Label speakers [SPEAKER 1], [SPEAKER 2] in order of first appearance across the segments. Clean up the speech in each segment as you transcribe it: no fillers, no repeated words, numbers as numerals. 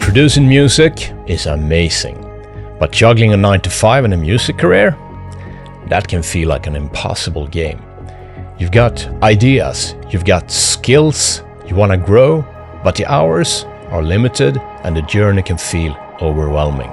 [SPEAKER 1] Producing music is amazing, but juggling a 9 to 5 and a music career? That can feel like an impossible game. You've got ideas, you've got skills, you want to grow, but the hours are limited and the journey can feel overwhelming.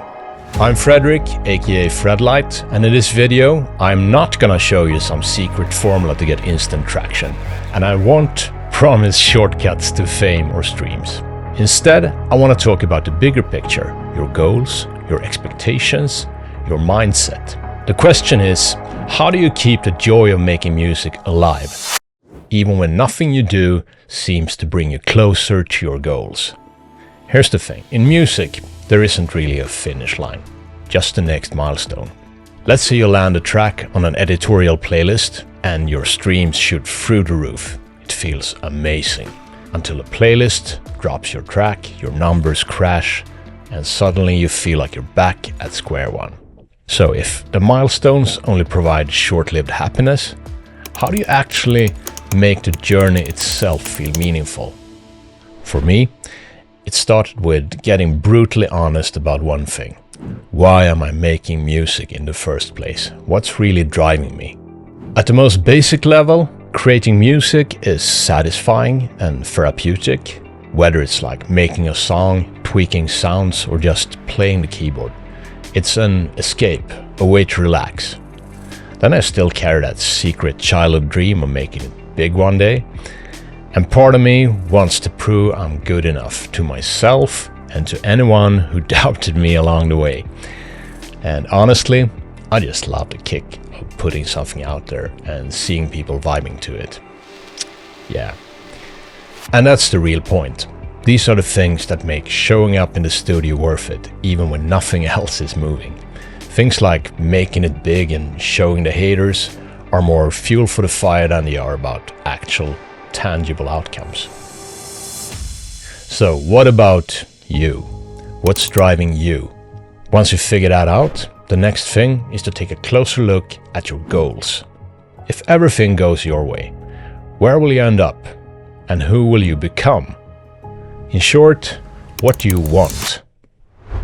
[SPEAKER 1] I'm Fredrik, aka Fredlight, and in this video I'm not gonna show you some secret formula to get instant traction, and I won't promise shortcuts to fame or streams. Instead, I want to talk about the bigger picture, your goals, your expectations, your mindset. The question is, how do you keep the joy of making music alive, even when nothing you do seems to bring you closer to your goals? Here's the thing, in music, there isn't really a finish line, just the next milestone. Let's say you land a track on an editorial playlist and your streams shoot through the roof. It feels amazing. Until a playlist drops your track, your numbers crash, and suddenly you feel like you're back at square one. So if the milestones only provide short-lived happiness, how do you actually make the journey itself feel meaningful? For me, it started with getting brutally honest about one thing. Why am I making music in the first place? What's really driving me? At the most basic level, creating music is satisfying and therapeutic, whether it's like making a song, tweaking sounds, or just playing the keyboard. It's an escape, a way to relax. Then I still carry that secret childhood dream of making it big one day, and part of me wants to prove I'm good enough to myself and to anyone who doubted me along the way. And honestly, I just love the kick of putting something out there and seeing people vibing to it. Yeah. And that's the real point. These are the things that make showing up in the studio worth it, even when nothing else is moving. Things like making it big and showing the haters are more fuel for the fire than they are about actual tangible outcomes. So what about you? What's driving you? Once you figure that out, the next thing is to take a closer look at your goals. If everything goes your way, where will you end up? And who will you become? In short, what do you want?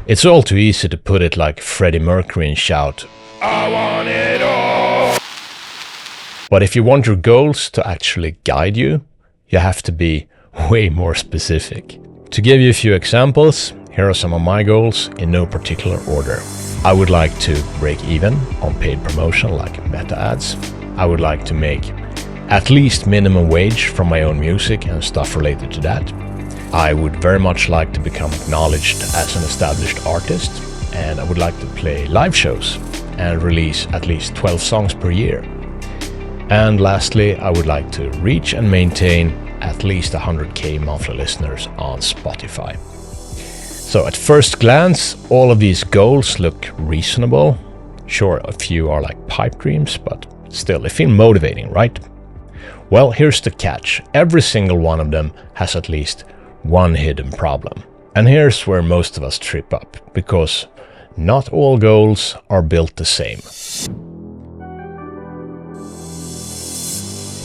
[SPEAKER 1] It's all too easy to put it like Freddie Mercury and shout, "I want it all!" But if you want your goals to actually guide you, you have to be way more specific. To give you a few examples, here are some of my goals in no particular order. I would like to break even on paid promotion like meta ads. I would like to make at least minimum wage from my own music and stuff related to that. I would very much like to become acknowledged as an established artist, and I would like to play live shows and release at least 12 songs per year. And lastly, I would like to reach and maintain at least 100k monthly listeners on Spotify. So at first glance, all of these goals look reasonable. Sure, a few are like pipe dreams, but still, they feel motivating, right? Well, here's the catch. Every single one of them has at least one hidden problem. And here's where most of us trip up, because not all goals are built the same.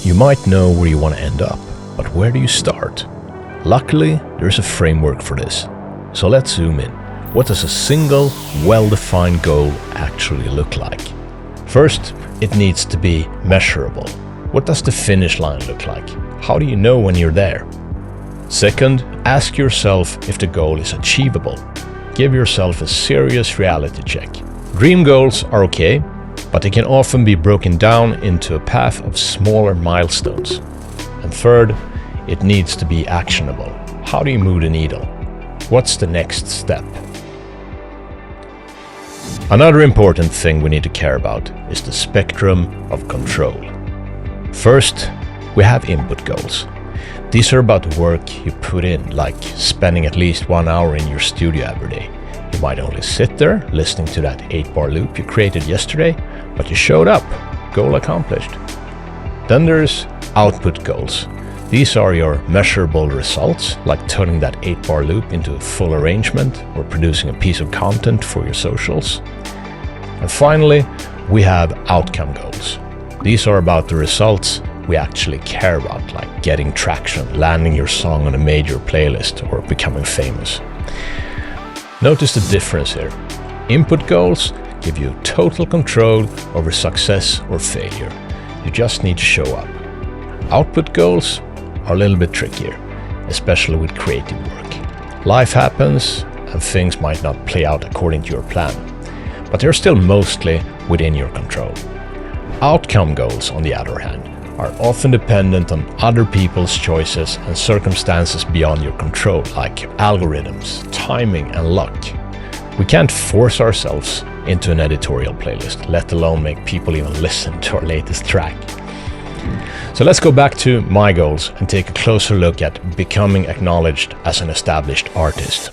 [SPEAKER 1] You might know where you want to end up, but where do you start? Luckily, there's a framework for this. So let's zoom in. What does a single, well-defined goal actually look like? First, it needs to be measurable. What does the finish line look like? How do you know when you're there? Second, ask yourself if the goal is achievable. Give yourself a serious reality check. Dream goals are okay, but they can often be broken down into a path of smaller milestones. And third, it needs to be actionable. How do you move the needle? What's the next step? Another important thing we need to care about is the spectrum of control. First, we have input goals. These are about the work you put in, like spending at least 1 hour in your studio every day. You might only sit there listening to that 8-bar loop you created yesterday, but you showed up. Goal accomplished. Then there's output goals. These are your measurable results, like turning that 8-bar loop into a full arrangement or producing a piece of content for your socials. And finally, we have outcome goals. These are about the results we actually care about, like getting traction, landing your song on a major playlist, or becoming famous. Notice the difference here. Input goals give you total control over success or failure. You just need to show up. Output goals are a little bit trickier, especially with creative work. Life happens and things might not play out according to your plan, but they're still mostly within your control. Outcome goals, on the other hand, are often dependent on other people's choices and circumstances beyond your control, like algorithms, timing, and luck. We can't force ourselves into an editorial playlist, let alone make people even listen to our latest track. So let's go back to my goals and take a closer look at becoming acknowledged as an established artist.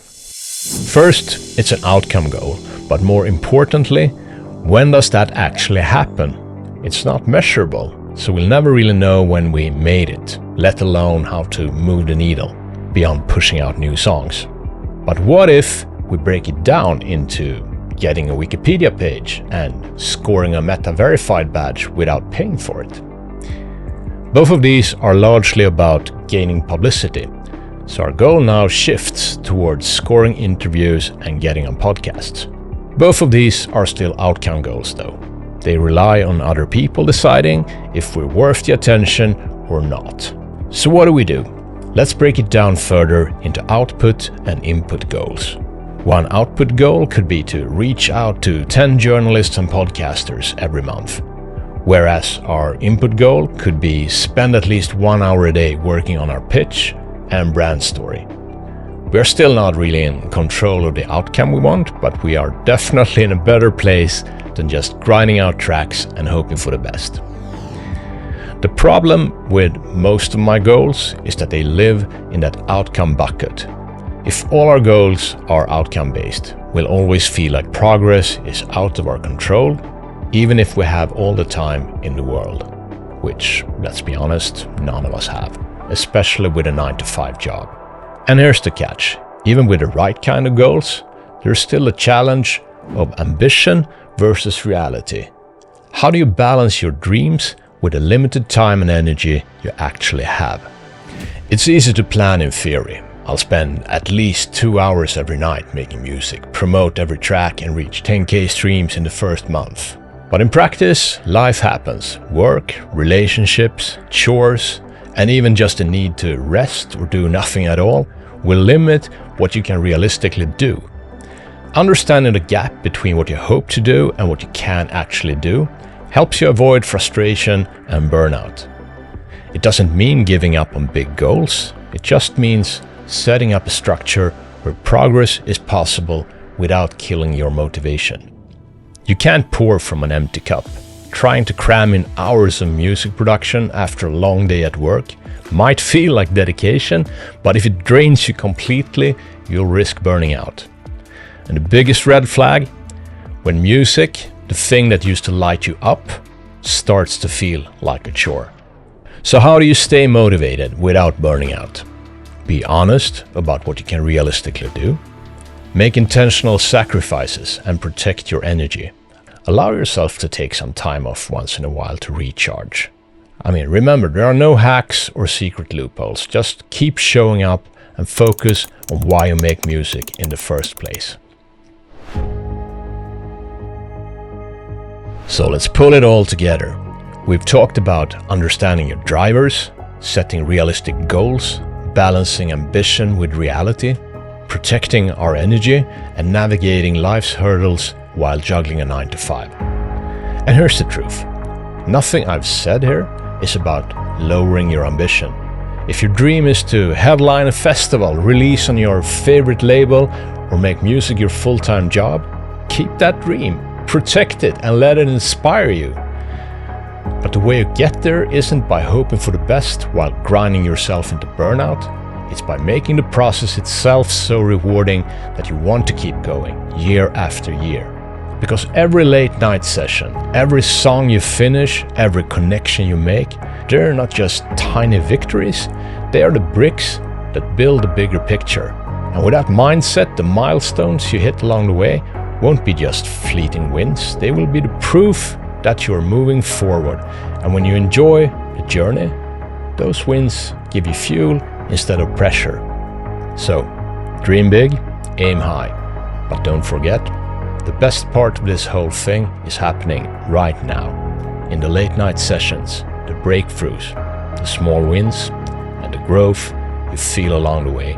[SPEAKER 1] First, it's an outcome goal, but more importantly, when does that actually happen? It's not measurable, so we'll never really know when we made it, let alone how to move the needle beyond pushing out new songs. But what if we break it down into getting a Wikipedia page and scoring a Meta-verified badge without paying for it? Both of these are largely about gaining publicity, so our goal now shifts towards scoring interviews and getting on podcasts. Both of these are still outcome goals though. They rely on other people deciding if we're worth the attention or not. So what do? Let's break it down further into output and input goals. One output goal could be to reach out to 10 journalists and podcasters every month, whereas our input goal could be spend at least 1 hour a day working on our pitch and brand story. We're still not really in control of the outcome we want, but we are definitely in a better place than just grinding out tracks and hoping for the best. The problem with most of my goals is that they live in that outcome bucket. If all our goals are outcome-based, we'll always feel like progress is out of our control, even if we have all the time in the world, which, let's be honest, none of us have, especially with a 9-to-5 job. And here's the catch. Even with the right kind of goals, there's still a challenge of ambition versus reality. How do you balance your dreams with the limited time and energy you actually have? It's easy to plan in theory. I'll spend at least 2 hours every night making music, promote every track and reach 10K streams in the first month. But in practice, life happens. Work, relationships, chores, and even just the need to rest or do nothing at all will limit what you can realistically do. Understanding the gap between what you hope to do and what you can actually do helps you avoid frustration and burnout. It doesn't mean giving up on big goals. It just means setting up a structure where progress is possible without killing your motivation. You can't pour from an empty cup. Trying to cram in hours of music production after a long day at work might feel like dedication, but if it drains you completely, you'll risk burning out. And the biggest red flag, when music, the thing that used to light you up, starts to feel like a chore. So how do you stay motivated without burning out? Be honest about what you can realistically do. Make intentional sacrifices and protect your energy. Allow yourself to take some time off once in a while to recharge. Remember, there are no hacks or secret loopholes. Just keep showing up and focus on why you make music in the first place. So let's pull it all together. We've talked about understanding your drivers, setting realistic goals, balancing ambition with reality, protecting our energy, and navigating life's hurdles while juggling a 9-to-5. And here's the truth. Nothing I've said here is about lowering your ambition. If your dream is to headline a festival, release on your favorite label, or make music your full-time job, keep that dream, protect it, and let it inspire you. But the way you get there isn't by hoping for the best while grinding yourself into burnout. It's by making the process itself so rewarding that you want to keep going year after year. Because every late night session, every song you finish, every connection you make, they're not just tiny victories, they are the bricks that build a bigger picture. And with that mindset, the milestones you hit along the way won't be just fleeting wins, they will be the proof that you're moving forward. And when you enjoy the journey, those wins give you fuel instead of pressure. So, dream big, aim high. But don't forget, the best part of this whole thing is happening right now. In the late night sessions, the breakthroughs, the small wins, and the growth you feel along the way.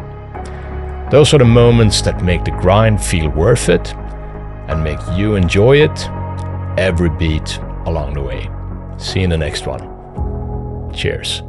[SPEAKER 1] Those are the moments that make the grind feel worth it and make you enjoy it every beat along the way. See you in the next one. Cheers.